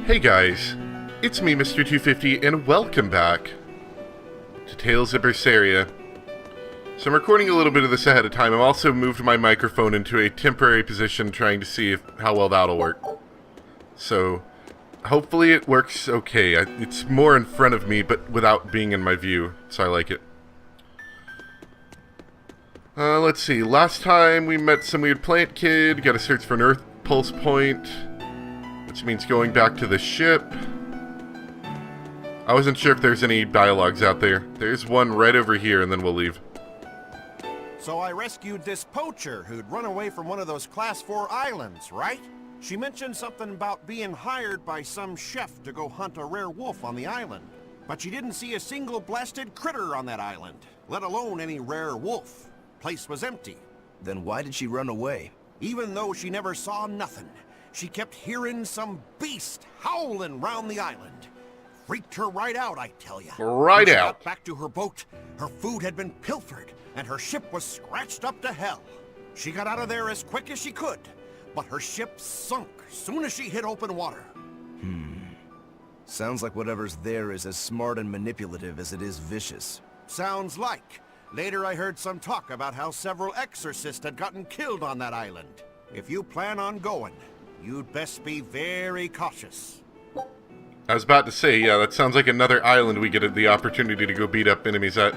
Hey guys, it's me, Mr. 250, and welcome back to Tales of Berseria. So I'm recording a little bit of this ahead of time. I've also moved my microphone into a temporary position, trying to see how well that'll work. So, hopefully it works okay. It's more in front of me, but without being in my view, so I like it. Let's see. Last time we met some weird plant kid, got to search for an Earth pulse point, which means going back to the ship. I wasn't sure if there's any dialogues out there. There's one right over here, and then we'll leave. So I rescued this poacher who'd run away from one of those Class 4 islands, right? She mentioned something about being hired by some chef to go hunt a rare wolf on the island. But she didn't see a single blasted critter on that island, let alone any rare wolf. Place was empty. Then why did she run away? Even though she never saw nothing, she kept hearing some beast howling round the island. Freaked her right out, I tell ya. Right when she out. got back to her boat, her food had been pilfered, and her ship was scratched up to hell. She got out of there as quick as she could, but her ship sunk soon as she hit open water. Sounds like whatever's there is as smart and manipulative as it is vicious. Sounds like. Later I heard some talk about how several exorcists had gotten killed on that island. If you plan on going, you'd best be very cautious. I was about to say, yeah, that sounds like another island we get the opportunity to go beat up enemies at.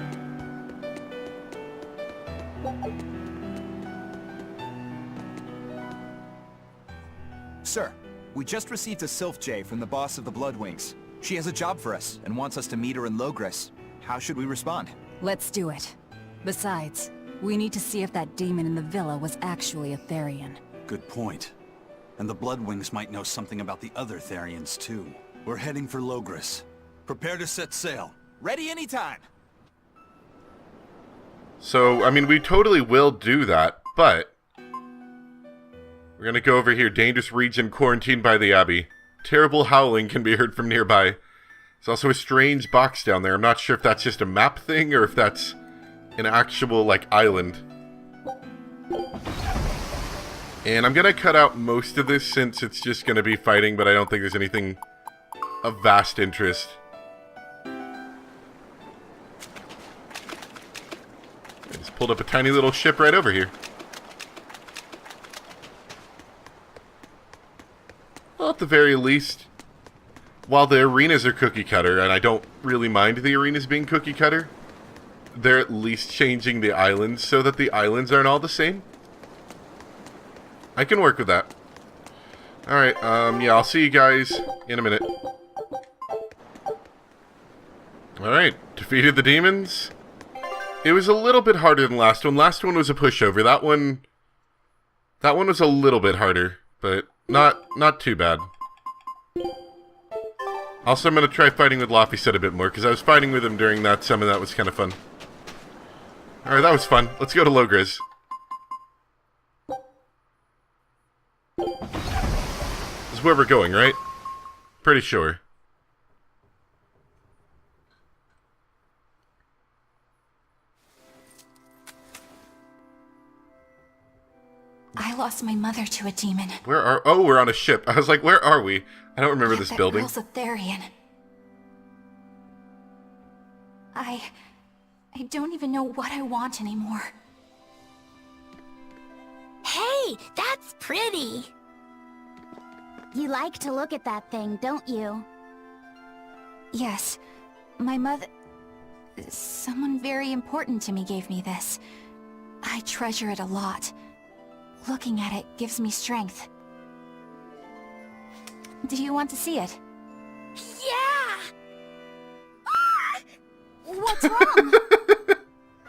Sir, we just received a Sylph J from the boss of the Bloodwings. She has a job for us and wants us to meet her in Logres. How should we respond? Let's do it. Besides, we need to see if that demon in the villa was actually a Therian. Good point. And the Bloodwings might know something about the other Therians, too. We're heading for Logres. Prepare to set sail. Ready anytime! So, I mean, we totally will do that, but we're gonna go over here. Dangerous region quarantined by the Abbey. Terrible howling can be heard from nearby. There's also a strange box down there. I'm not sure if that's just a map thing or if that's an actual, like, island. And I'm gonna cut out most of this since it's just gonna be fighting, but I don't think there's anything of vast interest. I just pulled up a tiny little ship right over here. Well, at the very least, while the arenas are cookie cutter, and I don't really mind the arenas being cookie cutter, they're at least changing the islands so that the islands aren't all the same. I can work with that. Alright, yeah, I'll see you guys in a minute. Alright, defeated the demons. It was a little bit harder than last one. Last one was a pushover. That one was a little bit harder, but not too bad. Also, I'm going to try fighting with Laphicet a bit more, because I was fighting with him during that summon. That was kind of fun. Alright, that was fun. Let's go to Logres. This is where we're going, right? Pretty sure. I lost my mother to a demon. Oh, we're on a ship. I was like, where are we? I don't remember this that building. Girl's a Therian. I don't even know what I want anymore. Hey, that's pretty! You like to look at that thing, don't you? Yes, my mother... Someone very important to me gave me this. I treasure it a lot. Looking at it gives me strength. Do you want to see it? Yeah! Ah! What's wrong?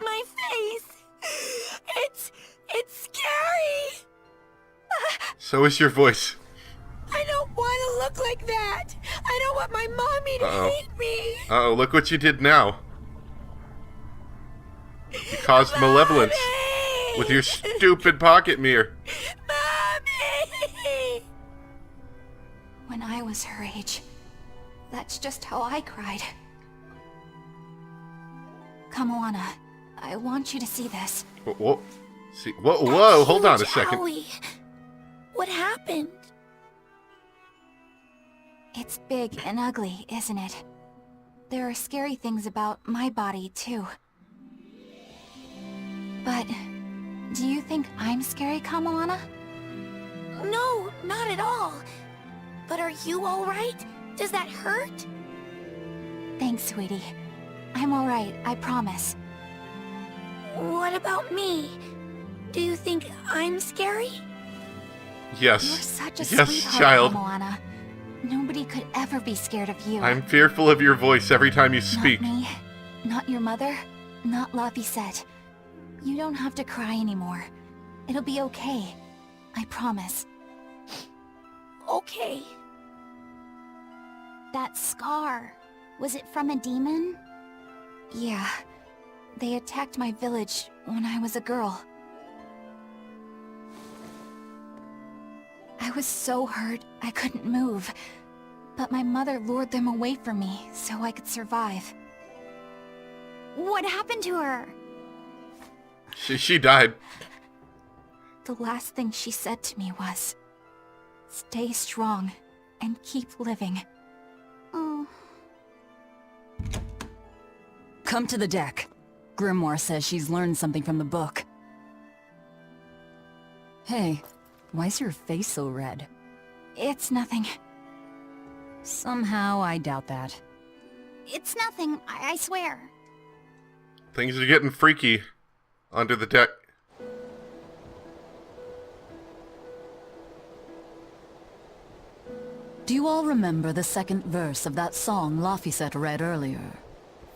My face! It's scary! So is your voice. I don't want to look like that! I don't want my mommy to hate me! Uh-oh, look what you did now. You caused malevolence with your stupid pocket mirror. Mommy! When I was her age, that's just how I cried. Kamoana, I want you to see this. Whoa. See, whoa, hold on a second. What happened? It's big and ugly, isn't it? There are scary things about my body, too. But do you think I'm scary, Kamoana? No, not at all. But are you alright? Does that hurt? Thanks, sweetie. I'm alright, I promise. What about me? Do you think I'm scary? Yes. You're such a Yes, sweetheart, child. Kamoana. Nobody could ever be scared of you. I'm fearful of your voice every time you speak. Not me, not your mother, not Laphicet. You don't have to cry anymore. It'll be okay. I promise. Okay. That scar, was it from a demon? Yeah. They attacked my village when I was a girl. I was so hurt, I couldn't move. But my mother lured them away from me so I could survive. What happened to her? She died. The last thing she said to me was, "Stay strong and keep living." Oh. Come to the deck. Grimoire says she's learned something from the book. Hey, why's your face so red? It's nothing. Somehow I doubt that. It's nothing, I swear. Things are getting freaky under the deck. Do you all remember the second verse of that song Laphicet read earlier?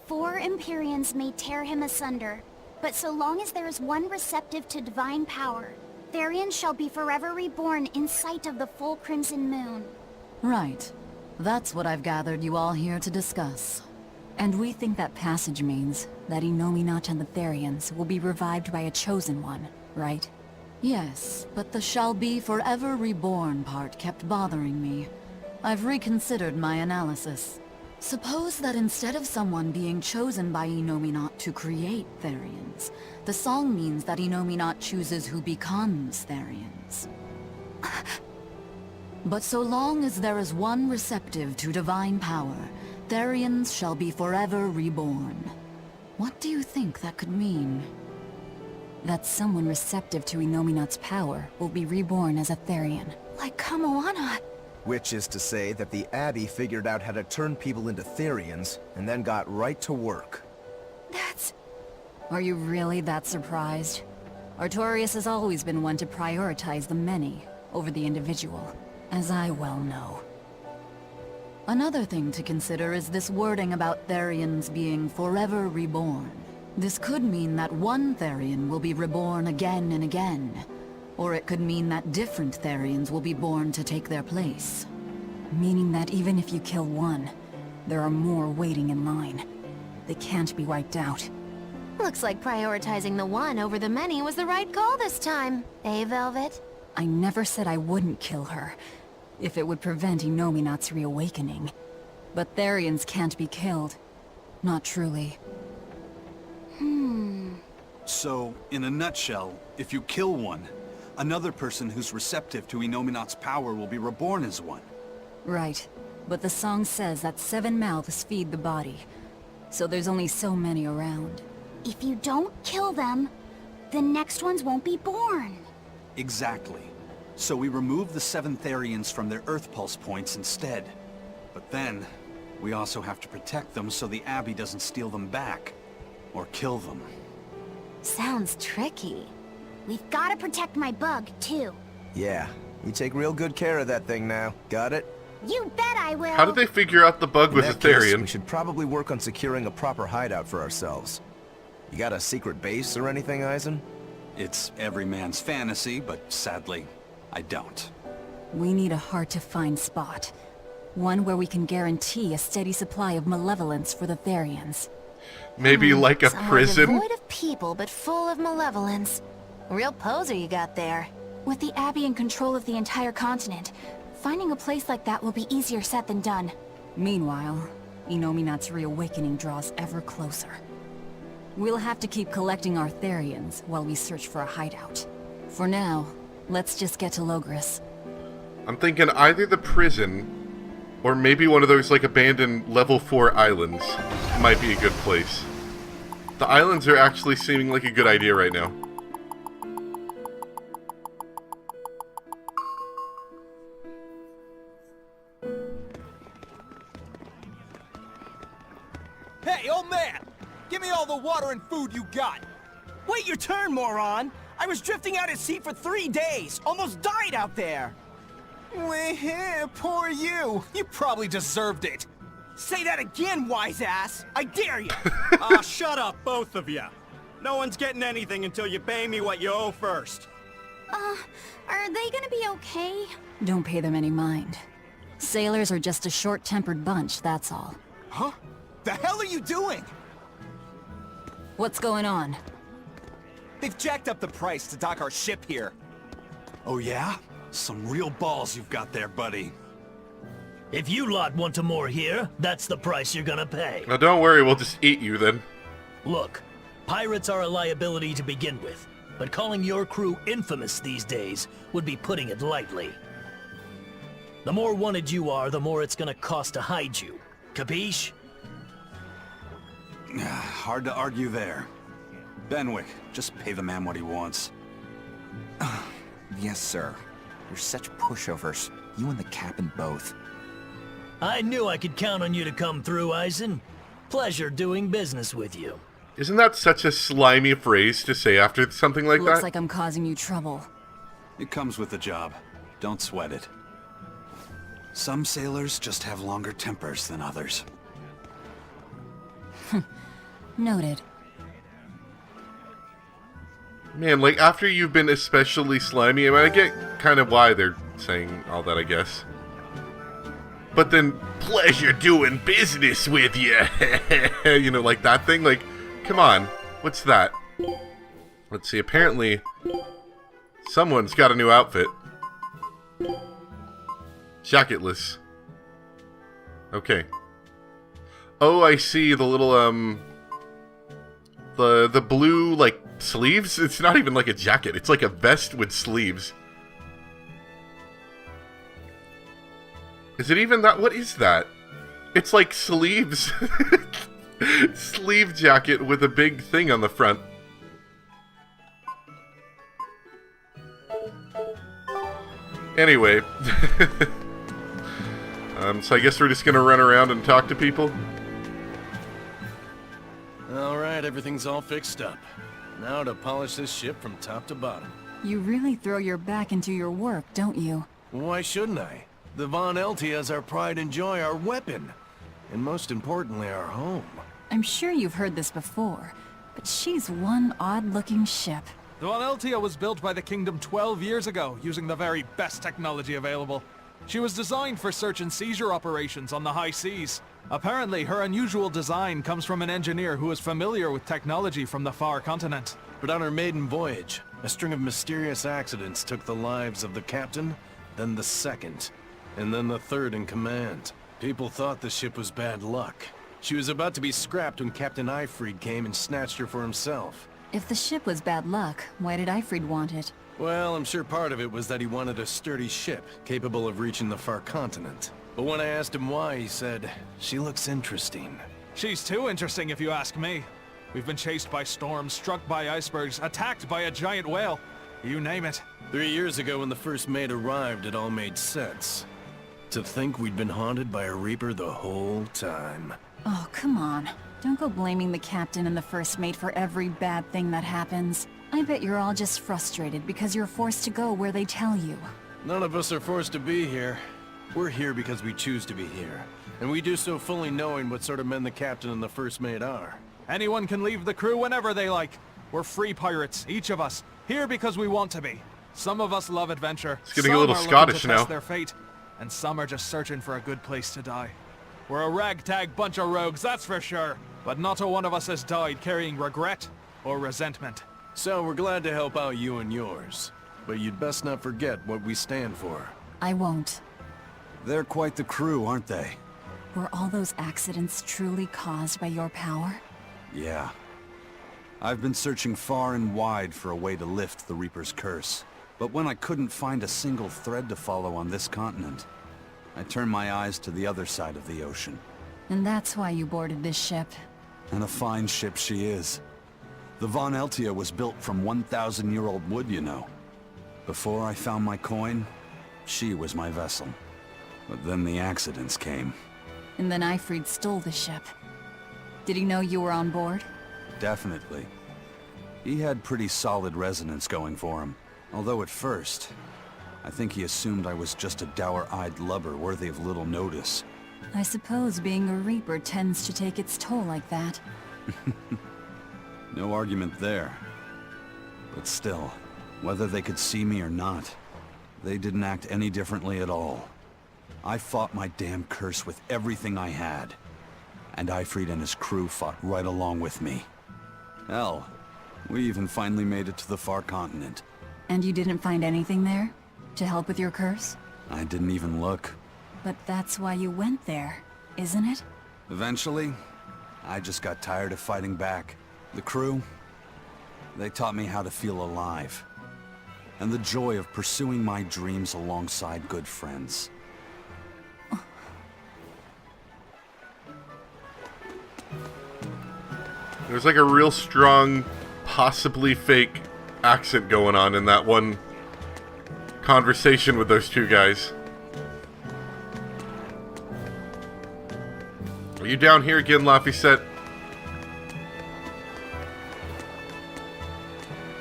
4 Empyreans may tear him asunder, but so long as there is one receptive to divine power, Therian shall be forever reborn in sight of the full crimson moon. Right. That's what I've gathered you all here to discuss. And we think that passage means that Inominat and the Therians will be revived by a chosen one, right? Yes, but the shall be forever reborn part kept bothering me. I've reconsidered my analysis. Suppose that instead of someone being chosen by Inominat to create Therians, the song means that Inominat chooses who becomes Therians. But so long as there is one receptive to divine power, Therians shall be forever reborn. What do you think that could mean? That someone receptive to Inominat's power will be reborn as a Therian. Like Kamoana. Which is to say that the Abbey figured out how to turn people into Therians, and then got right to work. That's... Are you really that surprised? Artorias has always been one to prioritize the many over the individual, as I well know. Another thing to consider is this wording about Therians being forever reborn. This could mean that one Therian will be reborn again and again, or it could mean that different Therians will be born to take their place. Meaning that even if you kill one, there are more waiting in line. They can't be wiped out. Looks like prioritizing the one over the many was the right call this time. Eh, Velvet? I never said I wouldn't kill her, if it would prevent Inominat's reawakening. But Therians can't be killed. Not truly. So, in a nutshell, if you kill one, another person who's receptive to Inominat's power will be reborn as one. Right. But the song says that 7 mouths feed the body, so there's only so many around. If you don't kill them, the next ones won't be born. Exactly. So we remove the 7 Therians from their Earth Pulse points instead. But then, we also have to protect them so the Abbey doesn't steal them back. Or kill them. Sounds tricky. We've gotta protect my bug, too. Yeah, you take real good care of that thing now. Got it? You bet I will! How did they figure out the bug In was a that case, Therian? we should probably work on securing a proper hideout for ourselves. You got a secret base or anything, Eisen? It's every man's fantasy, but sadly, I don't. We need a hard-to-find spot. One where we can guarantee a steady supply of malevolence for the Therians. Maybe like a Somewhere prison? devoid of people, but full of malevolence. Real poser you got there. With the Abbey in control of the entire continent, finding a place like that will be easier said than done. Meanwhile, Inominat's reawakening draws ever closer. We'll have to keep collecting our Therians while we search for a hideout. For now, let's just get to Logris. I'm thinking either the prison Or maybe one of those, like, abandoned level 4 islands might be a good place. The islands are actually seeming like a good idea right now. Hey, old man! Give me all the water and food you got! Wait your turn, moron! I was drifting out at sea for 3 days! Almost died out there! Well, poor you! You probably deserved it! Say that again, wise ass! I dare you! Ah, shut up, both of you! No one's getting anything until you pay me what you owe first. Are they gonna be okay? Don't pay them any mind. Sailors are just a short-tempered bunch, that's all. Huh? The hell are you doing? What's going on? They've jacked up the price to dock our ship here. Oh yeah? Some real balls you've got there, buddy. If you lot want to moor here, that's the price you're gonna pay. Now don't worry, we'll just eat you then. Look, pirates are a liability to begin with, but calling your crew infamous these days would be putting it lightly. The more wanted you are, the more it's gonna cost to hide you. Capiche? Hard to argue there. Benwick, just pay the man what he wants. Yes, sir. You're such pushovers. You and the captain both. I knew I could count on you to come through, Eisen. Pleasure doing business with you. Isn't that such a slimy phrase to say after something like that? Looks like I'm causing you trouble. It comes with the job. Don't sweat it. Some sailors just have longer tempers than others. Noted. Man, like, after you've been especially slimy, I mean, I get kind of why they're saying all that, I guess. But then, pleasure doing business with you. You know, like that thing? Like, come on. What's that? Let's see, apparently, someone's got a new outfit. Jacketless. Okay. Oh, I see the little, the blue, like, sleeves? It's not even like a jacket. It's like a vest with sleeves. Is it even that? What is that? It's like sleeves. Sleeve jacket with a big thing on the front. Anyway. So I guess we're just gonna run around and talk to people. Alright, everything's all fixed up. Now to polish this ship from top to bottom. You really throw your back into your work, don't you? Why shouldn't I? The Von Eltia is our pride and joy, our weapon. And most importantly, our home. I'm sure you've heard this before, but she's one odd-looking ship. The Von Eltia was built by the Kingdom 12 years ago, using the very best technology available. She was designed for search and seizure operations on the high seas. Apparently, her unusual design comes from an engineer who is familiar with technology from the far continent. But on her maiden voyage, a string of mysterious accidents took the lives of the captain, then the second, and then the third in command. People thought the ship was bad luck. She was about to be scrapped when Captain Eyfried came and snatched her for himself. If the ship was bad luck, why did Eyfried want it? Well, I'm sure part of it was that he wanted a sturdy ship, capable of reaching the far continent. But when I asked him why, he said, "She looks interesting." She's too interesting if you ask me. We've been chased by storms, struck by icebergs, attacked by a giant whale. You name it. 3 years ago when the first mate arrived, it all made sense. To think we'd been haunted by a Reaper the whole time. Oh, come on. Don't go blaming the captain and the first mate for every bad thing that happens. I bet you're all just frustrated because you're forced to go where they tell you. None of us are forced to be here. We're here because we choose to be here. And we do so fully knowing what sort of men the captain and the first mate are. Anyone can leave the crew whenever they like. We're free pirates, each of us, here because we want to be. Some of us love adventure. It's getting a little Scottish now. Some are looking to test their fate, and some are just searching for a good place to die. We're a ragtag bunch of rogues, that's for sure. But not a one of us has died carrying regret or resentment. So we're glad to help out you and yours. But you'd best not forget what we stand for. I won't. They're quite the crew, aren't they? Were all those accidents truly caused by your power? Yeah. I've been searching far and wide for a way to lift the Reaper's curse. But when I couldn't find a single thread to follow on this continent, I turned my eyes to the other side of the ocean. And that's why you boarded this ship. And a fine ship she is. The Von Eltia was built from 1,000-year-old wood, you know. Before I found my coin, she was my vessel. But then the accidents came. And then Ifrid stole the ship. Did he know you were on board? Definitely. He had pretty solid resonance going for him. Although at first, I think he assumed I was just a dour-eyed lubber worthy of little notice. I suppose being a Reaper tends to take its toll like that. No argument there. But still, whether they could see me or not, they didn't act any differently at all. I fought my damn curse with everything I had. And Ifrid and his crew fought right along with me. Hell, we even finally made it to the far continent. And you didn't find anything there? To help with your curse? I didn't even look. But that's why you went there, isn't it? Eventually, I just got tired of fighting back. The crew, they taught me how to feel alive. And the joy of pursuing my dreams alongside good friends. There's like a real strong, possibly fake accent going on in that one conversation with those two guys. Are you down here again, Laphicet?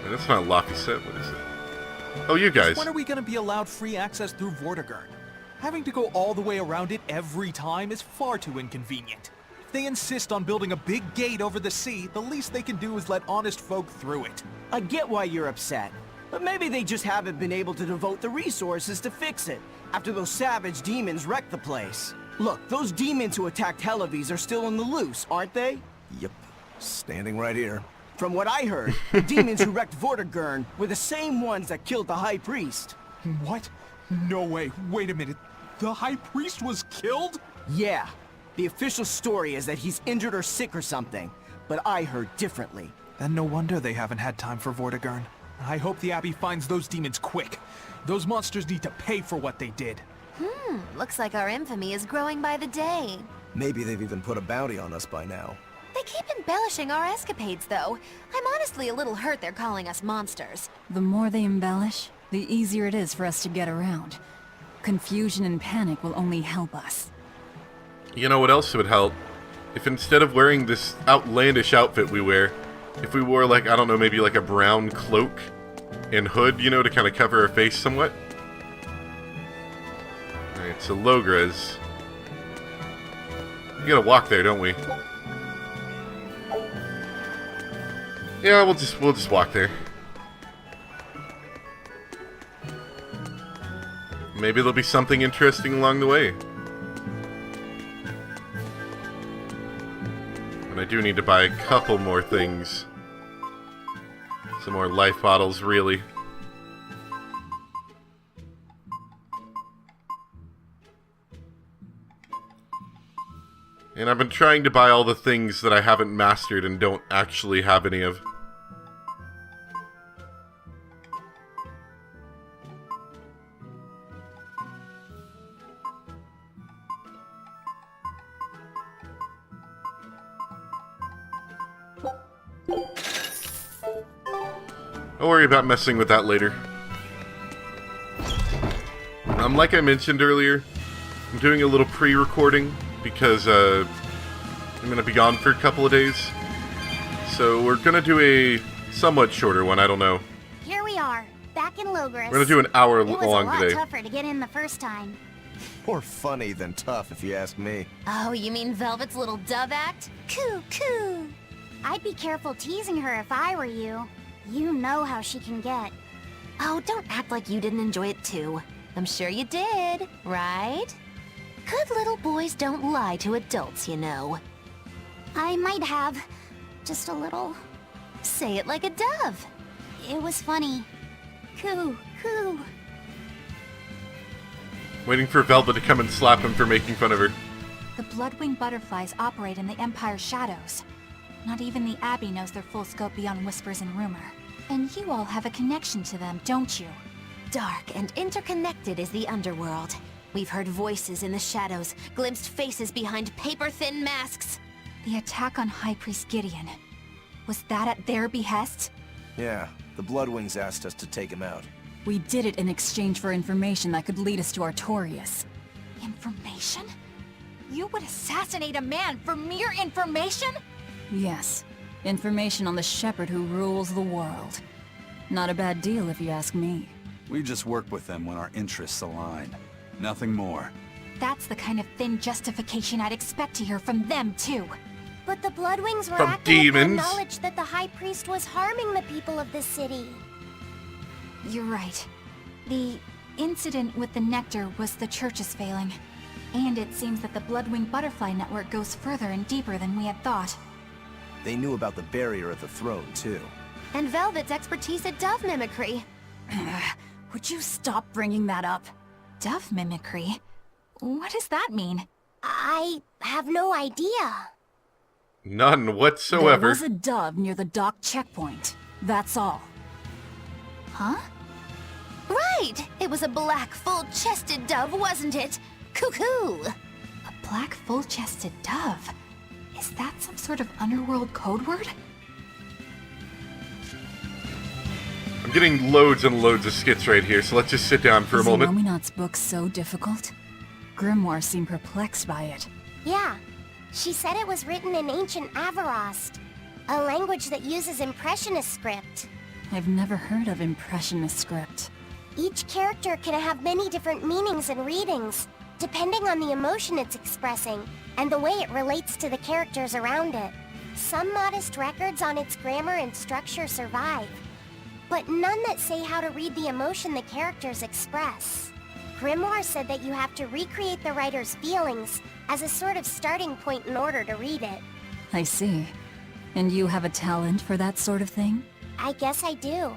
That's not Laphicet. What is it? Oh, you guys. When are we gonna be allowed free access through Vortigern? Having to go all the way around it every time is far too inconvenient. If they insist on building a big gate over the sea, the least they can do is let honest folk through it. I get why you're upset, but maybe they just haven't been able to devote the resources to fix it, after those savage demons wrecked the place. Look, those demons who attacked Helavis are still on the loose, aren't they? Yep. Standing right here. From what I heard, the demons who wrecked Vortigern were the same ones that killed the High Priest. What? No way. Wait a minute. The High Priest was killed? Yeah. The official story is that he's injured or sick or something, but I heard differently. Then no wonder they haven't had time for Vortigern. I hope the Abbey finds those demons quick. Those monsters need to pay for what they did. Looks like our infamy is growing by the day. Maybe they've even put a bounty on us by now. They keep embellishing our escapades, though. I'm honestly a little hurt they're calling us monsters. The more they embellish, the easier it is for us to get around. Confusion and panic will only help us. You know what else would help? If instead of wearing this outlandish outfit we wear, if we wore, like, I don't know, maybe like a brown cloak and hood, you know, to kind of cover our face somewhat. Alright, so Logres. We gotta walk there, don't we? Yeah, we'll just walk there. Maybe there'll be something interesting along the way. And I do need to buy a couple more things. Some more life bottles, really. And I've been trying to buy all the things that I haven't mastered and don't actually have any of. I'll worry about messing with that later. Like I mentioned earlier, I'm doing a little pre-recording because I'm going to be gone for a couple of days. So we're going to do a somewhat shorter one, I don't know. Here we are, back in Logres. We're going to do an hour long today. It was a lot today. tougher to get in the first time. More funny than tough, if you ask me. Oh, you mean Velvet's little dove act? Coo, coo. I'd be careful teasing her if I were you. You know how she can get. Oh, don't act like you didn't enjoy it too. I'm sure you did, right? Good little boys don't lie to adults, you know. I might have. Just a little. Say it like a dove. It was funny. Coo, coo. Waiting for Velvet to come and slap him for making fun of her. The Bloodwing butterflies operate in the Empire's shadows. Not even the Abbey knows their full scope beyond whispers and rumor. And you all have a connection to them, don't you? Dark and interconnected is the underworld. We've heard voices in the shadows, glimpsed faces behind paper-thin masks. The attack on High Priest Gideon. Was that at their behest? Yeah, the Bloodwings asked us to take him out. We did it in exchange for information that could lead us to Artorias. Information? You would assassinate a man for mere information? Yes. Information on the Shepherd who rules the world. Not a bad deal if you ask me. We just work with them when our interests align. Nothing more. That's the kind of thin justification I'd expect to hear from them, too. But the Bloodwings were From acting with the demons. knowledge that the High Priest was harming the people of the city. You're right. The incident with the Nectar was the Church's failing. And it seems that the Bloodwing Butterfly Network goes further and deeper than we had thought. They knew about the barrier at the throne, too. And Velvet's expertise at dove mimicry. Would you stop bringing that up? Dove mimicry? What does that mean? I have no idea. None whatsoever. There was a dove near the dock checkpoint. That's all. Huh? Right! It was a black, full-chested dove, wasn't it? Cuckoo! A black, full-chested dove? Is that some sort of underworld code word? I'm getting loads and loads of skits right here, so let's just sit down for a moment. Is Nominat's book so difficult? Grimoire seemed perplexed by it. Yeah. She said it was written in ancient Avarost, a language that uses Impressionist script. I've never heard of Impressionist script. Each character can have many different meanings and readings, depending on the emotion it's expressing, and the way it relates to the characters around it. Some modest records on its grammar and structure survive, but none that say how to read the emotion the characters express. Grimoire said that you have to recreate the writer's feelings as a sort of starting point in order to read it. I see. And you have a talent for that sort of thing? I guess I do.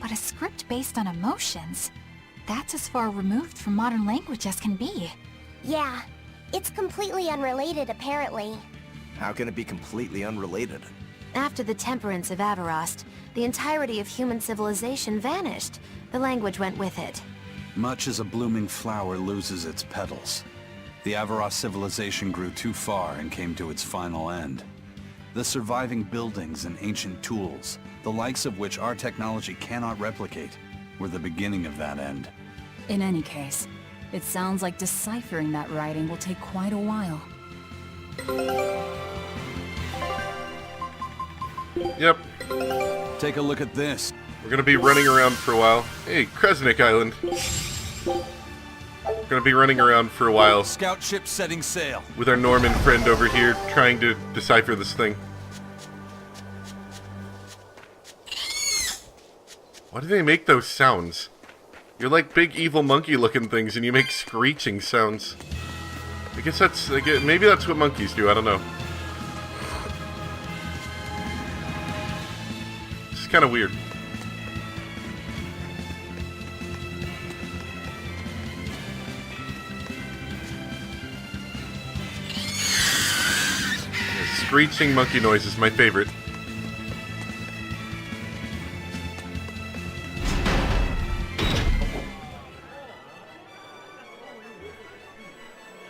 But a script based on emotions? That's as far removed from modern language as can be. Yeah, it's completely unrelated apparently. How can it be completely unrelated? After the temperance of Avarost, the entirety of human civilization vanished. The language went with it. Much as a blooming flower loses its petals. The Avarost civilization grew too far and came to its final end. The surviving buildings and ancient tools, the likes of which our technology cannot replicate, were the beginning of that end. In any case, it sounds like deciphering that writing will take quite a while. Yep. Take a look at this. We're gonna be running around for a while. Hey, Kresnik Island. We're gonna be running around for a while. Scout ship setting sail. With our Norman friend over here, trying to decipher this thing. Why do they make those sounds? You're like big evil monkey looking things and you make screeching sounds. I guess that's, maybe that's what monkeys do, I don't know. It's kind of weird. Screeching monkey noise is my favorite.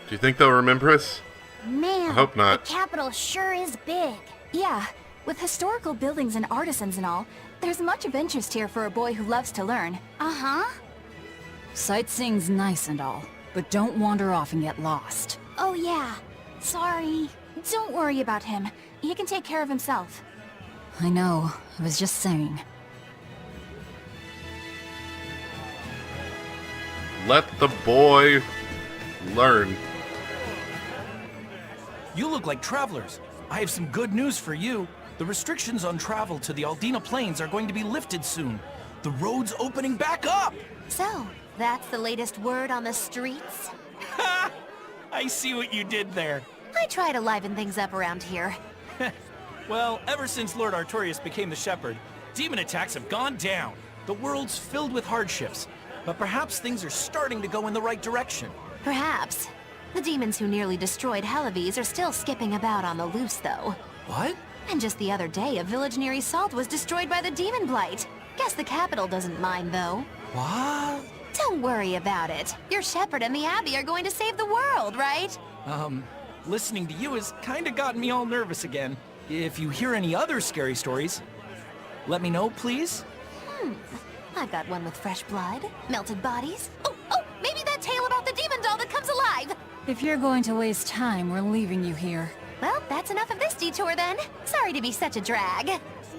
Do you think they'll remember us? Man, I hope not. The capital sure is big. Yeah, with historical buildings and artisans and all, there's much of interest here for a boy who loves to learn. Uh-huh. Sightseeing's nice and all, but don't wander off and get lost. Oh yeah. Sorry. Don't worry about him. He can take care of himself. I know. I was just saying. Let the boy learn. You look like travelers. I have some good news for you. The restrictions on travel to the Aldina Plains are going to be lifted soon. The road's opening back up! So, that's the latest word on the streets? Ha! I see what you did there. I try to liven things up around here. Well, ever since Lord Artorias became the Shepherd, demon attacks have gone down. The world's filled with hardships, but perhaps things are starting to go in the right direction. Perhaps. The demons who nearly destroyed Halavis are still skipping about on the loose, though. What? And just the other day, a village near Salt was destroyed by the demon blight. Guess the capital doesn't mind, though. What? Don't worry about it. Your shepherd and the Abbey are going to save the world, right? Listening to you has kinda gotten me all nervous again. If you hear any other scary stories, let me know, please. I've got one with fresh blood, melted bodies. Oh, maybe that tale about the demon doll that comes alive! If you're going to waste time, we're leaving you here. Well, that's enough of this detour then. Sorry to be such a drag.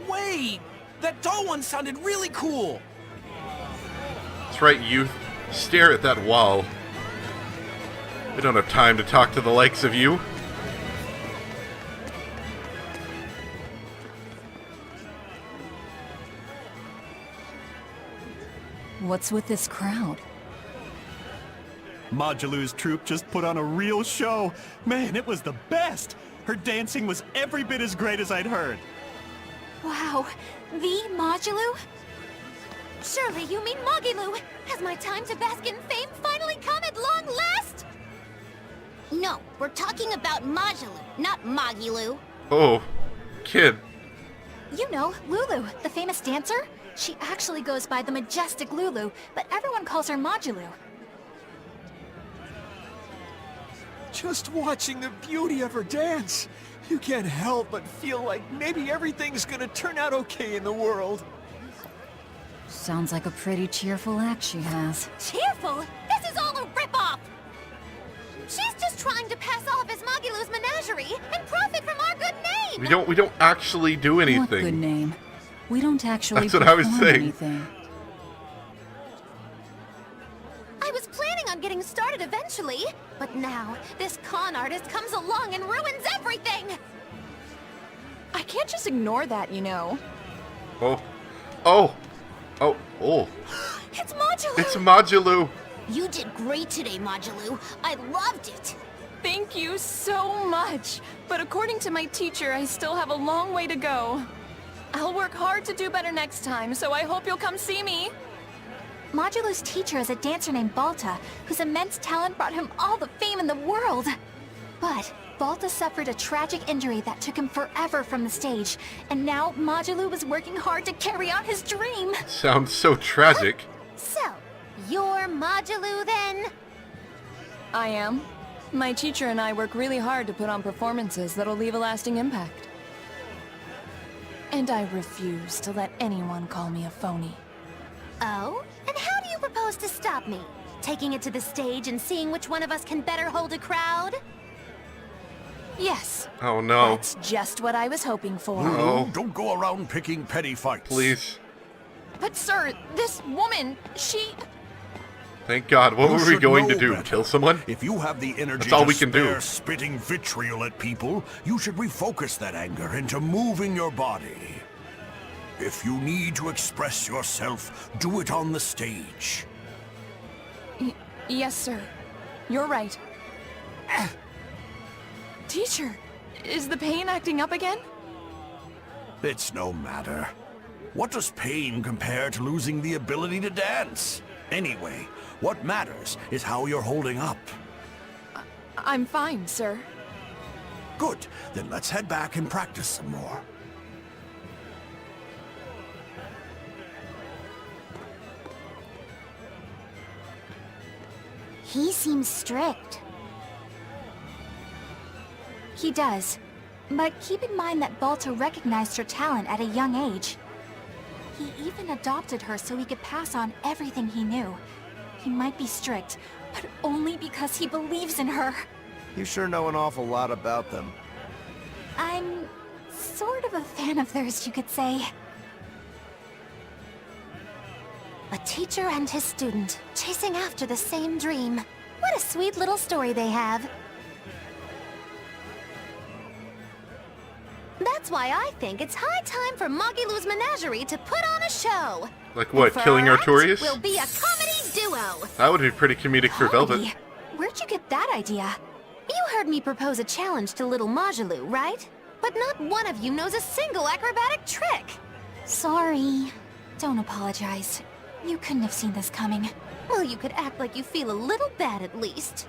Wait! That doll one sounded really cool! That's right, youth. Stare at that wall. We don't have time to talk to the likes of you. What's with this crowd? Magilou's troupe just put on a real show. Man, it was the best. Her dancing was every bit as great as I'd heard. Wow, the Magilou? Surely you mean Magilou! Has my time to bask in fame finally come at long last? No, we're talking about Magilou, not Magilou. Oh, kid. You know, Lulu, the famous dancer? She actually goes by the majestic Lulu, but everyone calls her Magilou. Just watching the beauty of her dance, you can't help but feel like maybe everything's gonna turn out okay in the world. Sounds like a pretty cheerful act she has. Cheerful? This is all a ripoff! She's just trying to pass off as Magilou's menagerie and profit from our good name! We don't actually do anything. What good name? We don't actually That's what I was perform saying. anything. I was planning on getting started eventually, but now this con artist comes along and ruins everything! I can't just ignore that, you know. Oh. It's Magilou! It's Magilou. You did great today, Magilou. I loved it. Thank you so much. But according to my teacher, I still have a long way to go. I'll work hard to do better next time, so I hope you'll come see me. Magilou's teacher is a dancer named Balta, whose immense talent brought him all the fame in the world. But Balta suffered a tragic injury that took him forever from the stage, and now Magilou was working hard to carry out his dream. Sounds so tragic. So, you're Magilou then? I am. My teacher and I work really hard to put on performances that'll leave a lasting impact. And I refuse to let anyone call me a phony. Oh? And how do you propose to stop me? Taking it to the stage and seeing which one of us can better hold a crowd? Yes. Oh no. That's just what I was hoping for. No. Don't go around picking petty fights. Please. But sir, this woman, she... Thank God. What You were we should going to know do? better. Kill someone? If you have the energy That's all to we can spare do. spitting vitriol at people, you should refocus that anger into moving your body. If you need to express yourself, do it on the stage. Yes, sir. You're right. Teacher, is the pain acting up again? It's no matter. What does pain compare to losing the ability to dance? Anyway, what matters is how you're holding up. I'm fine, sir. Good, then let's head back and practice some more. He seems strict. He does. But keep in mind that Balta recognized her talent at a young age. He even adopted her so he could pass on everything he knew. He might be strict, but only because he believes in her. You sure know an awful lot about them. I'm sort of a fan of theirs, you could say. A teacher and his student, chasing after the same dream. What a sweet little story they have. That's why I think it's high time for Magilou's menagerie to put on a show. Like what, And for killing our act, Artorias? We'll be a comedy duo. That would be pretty comedic for Velvet. Comedy? Where'd you get that idea? You heard me propose a challenge to little Magilou, right? But not one of you knows a single acrobatic trick. Sorry. Don't apologize. You couldn't have seen this coming. Well, you could act like you feel a little bad at least.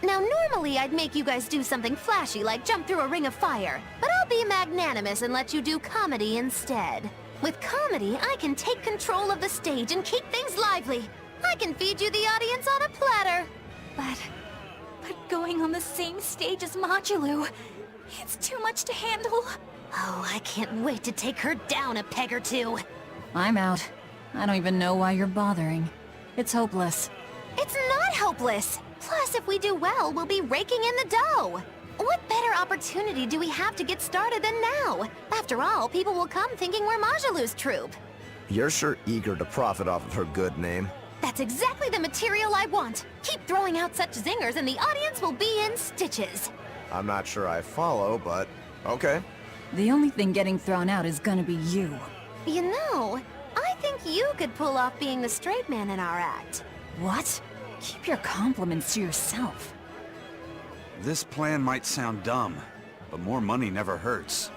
Now, normally I'd make you guys do something flashy like jump through a ring of fire, but I'll be magnanimous and let you do comedy instead. With comedy, I can take control of the stage and keep things lively. I can feed you the audience on a platter. But going on the same stage as Magilou, it's too much to handle. Oh, I can't wait to take her down a peg or two. I'm out. I don't even know why you're bothering. It's hopeless. It's not hopeless. Plus, if we do well, we'll be raking in the dough. What better opportunity do we have to get started than now? After all, people will come thinking we're Magilou's troupe. You're sure eager to profit off of her good name. That's exactly the material I want. Keep throwing out such zingers and the audience will be in stitches. I'm not sure I follow, but okay. The only thing getting thrown out is gonna be you. You know, I think you could pull off being the straight man in our act. What? Keep your compliments to yourself. This plan might sound dumb, but more money never hurts.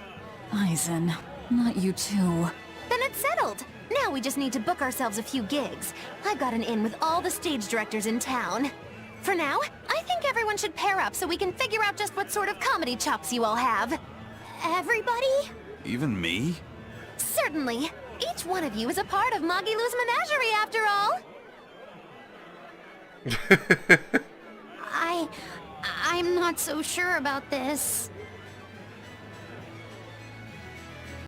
Eisen, not you too. Then it's settled. Now we just need to book ourselves a few gigs. I've got an in with all the stage directors in town. For now, I think everyone should pair up so we can figure out just what sort of comedy chops you all have. Everybody? Even me? Certainly. Each one of you is a part of Magilou's menagerie, after all. I'm not so sure about this.